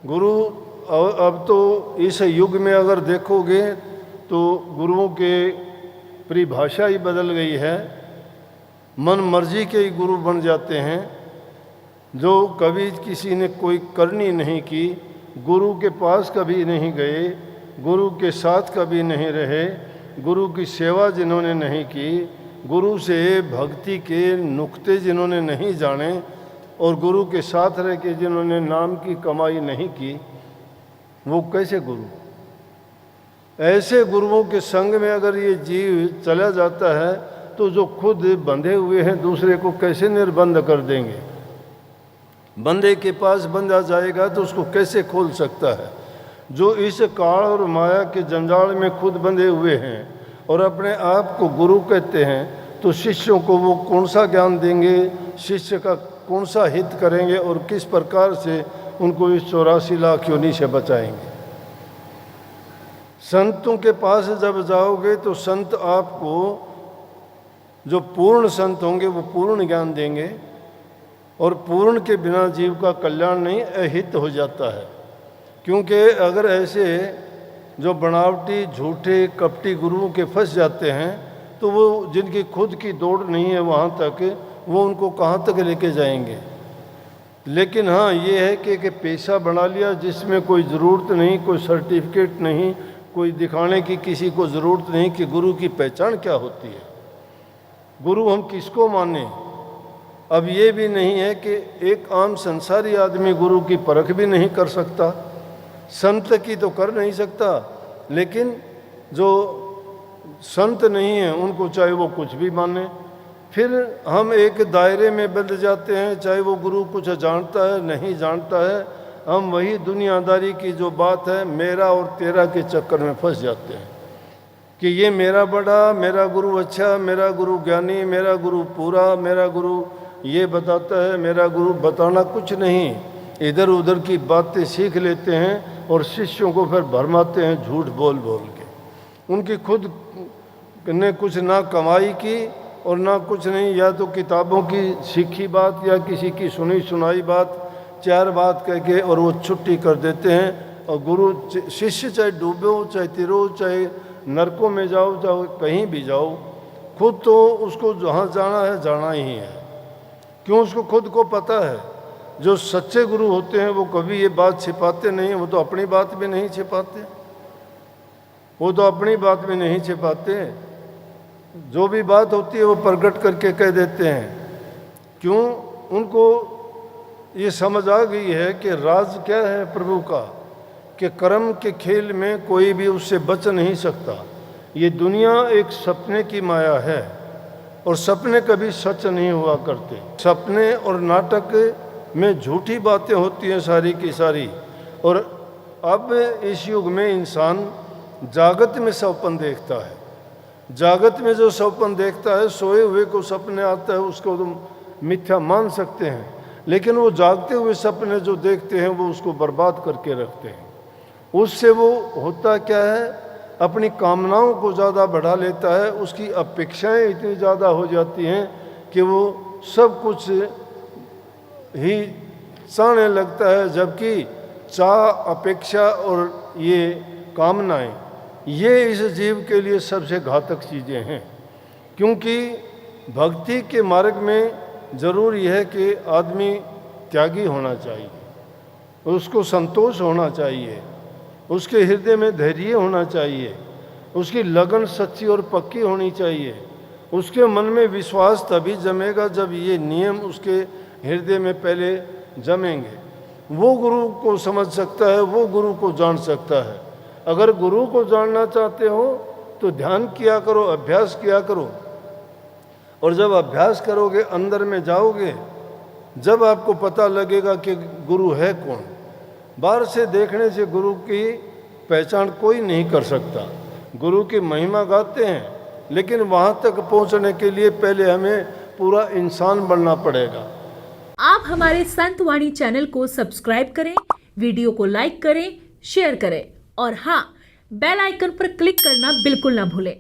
गुरु अब तो इस युग में अगर देखोगे तो गुरुओं के परिभाषा ही बदल गई है। मन मर्जी के ही गुरु बन जाते हैं। जो कभी किसी ने कोई करनी नहीं की, गुरु के पास कभी नहीं गए, गुरु के साथ कभी नहीं रहे, गुरु की सेवा जिन्होंने नहीं की, गुरु से भक्ति के नुक्ते जिन्होंने नहीं जाने और गुरु के साथ रह के जिन्होंने नाम की कमाई नहीं की, वो कैसे गुरु? ऐसे गुरुओं के संग में अगर ये जीव चला जाता है तो जो खुद बंधे हुए हैं दूसरे को कैसे निर्बंध कर देंगे? बंदे के पास बंधा जाएगा तो उसको कैसे खोल सकता है? जो इस काल और माया के जंजाल में खुद बंधे हुए हैं और अपने आप को गुरु कहते हैं, तो शिष्यों को वो कौन सा ज्ञान देंगे, शिष्य का कौन सा हित करेंगे और किस प्रकार से उनको इस 84 लाख योनि से बचाएंगे? संतों के पास जब जाओगे तो संत आपको, जो पूर्ण संत होंगे वो पूर्ण ज्ञान देंगे और पूर्ण के बिना जीव का कल्याण नहीं, अहित हो जाता है। क्योंकि अगर ऐसे जो बनावटी झूठे कपटी गुरुओं के फंस जाते हैं तो वो जिनकी खुद की दौड़ नहीं है वहाँ तक, वो उनको कहाँ तक लेके जाएंगे? लेकिन हाँ ये है कि पैसा बना लिया जिसमें कोई ज़रूरत नहीं, कोई सर्टिफिकेट नहीं, कोई दिखाने की किसी को ज़रूरत नहीं कि गुरु की पहचान क्या होती है, गुरु हम किसको माने। अब ये भी नहीं है कि एक आम संसारी आदमी गुरु की परख भी नहीं कर सकता, संत की तो कर नहीं सकता, लेकिन जो संत नहीं है उनको चाहे वो कुछ भी माने। फिर हम एक दायरे में बंध जाते हैं, चाहे वो गुरु कुछ जानता है नहीं जानता है, हम वही दुनियादारी की जो बात है मेरा और तेरा के चक्कर में फंस जाते हैं कि ये मेरा बड़ा, मेरा गुरु अच्छा, मेरा गुरु ज्ञानी, मेरा गुरु पूरा, मेरा गुरु ये बताता है, मेरा गुरु बताना कुछ नहीं। इधर उधर की बातें सीख लेते हैं और शिष्यों को फिर भरमाते हैं झूठ बोल बोल के। उनकी खुद ने कुछ ना कमाई की और ना कुछ नहीं, या तो किताबों की सीखी बात या किसी की सुनी सुनाई बात, चार बात कह के और वो छुट्टी कर देते हैं। और गुरु शिष्य चाहे डूबे हो, चाहे तिरो, चाहे नरकों में जाओ, चाहे कहीं भी जाओ, खुद तो उसको जहाँ जाना है जाना ही है। क्यों? उसको खुद को पता है। जो सच्चे गुरु होते हैं वो कभी ये बात छिपाते नहीं हैं, वो तो अपनी बात भी नहीं छिपाते, वो तो अपनी बात भी नहीं छिपाते, जो भी बात होती है वो प्रकट करके कह देते हैं। क्यों? उनको ये समझ आ गई है कि राज क्या है प्रभु का, कि कर्म के खेल में कोई भी उससे बच नहीं सकता। ये दुनिया एक सपने की माया है और सपने कभी सच नहीं हुआ करते। सपने और नाटक में झूठी बातें होती हैं सारी की सारी। और अब इस युग में इंसान जागत में सपन देखता है, जागत में जो सपन देखता है, सोए हुए को सपने आता है उसको तुम मिथ्या मान सकते हैं, लेकिन वो जागते हुए सपने जो देखते हैं वो उसको बर्बाद करके रखते हैं। उससे वो होता क्या है, अपनी कामनाओं को ज़्यादा बढ़ा लेता है, उसकी अपेक्षाएं इतनी ज़्यादा हो जाती हैं कि वो सब कुछ ही चाहने लगता है, जबकि चाह, अपेक्षा और ये कामनाएं, ये इस जीव के लिए सबसे घातक चीज़ें हैं। क्योंकि भक्ति के मार्ग में ज़रूर यह है कि आदमी त्यागी होना चाहिए, उसको संतोष होना चाहिए, उसके हृदय में धैर्य होना चाहिए, उसकी लगन सच्ची और पक्की होनी चाहिए। उसके मन में विश्वास तभी जमेगा जब ये नियम उसके हृदय में पहले जमेंगे। वो गुरु को समझ सकता है, वो गुरु को जान सकता है। अगर गुरु को जानना चाहते हो तो ध्यान किया करो, अभ्यास किया करो, और जब अभ्यास करोगे अंदर में जाओगे, जब आपको पता लगेगा कि गुरु है कौन। बाहर से देखने से गुरु की पहचान कोई नहीं कर सकता। गुरु की महिमा गाते हैं, लेकिन वहाँ तक पहुँचने के लिए पहले हमें पूरा इंसान बनना पड़ेगा। आप हमारे संत वाणी चैनल को सब्सक्राइब करें, वीडियो को लाइक करें, शेयर करें और हाँ, बेल आइकन पर क्लिक करना बिल्कुल ना भूलें।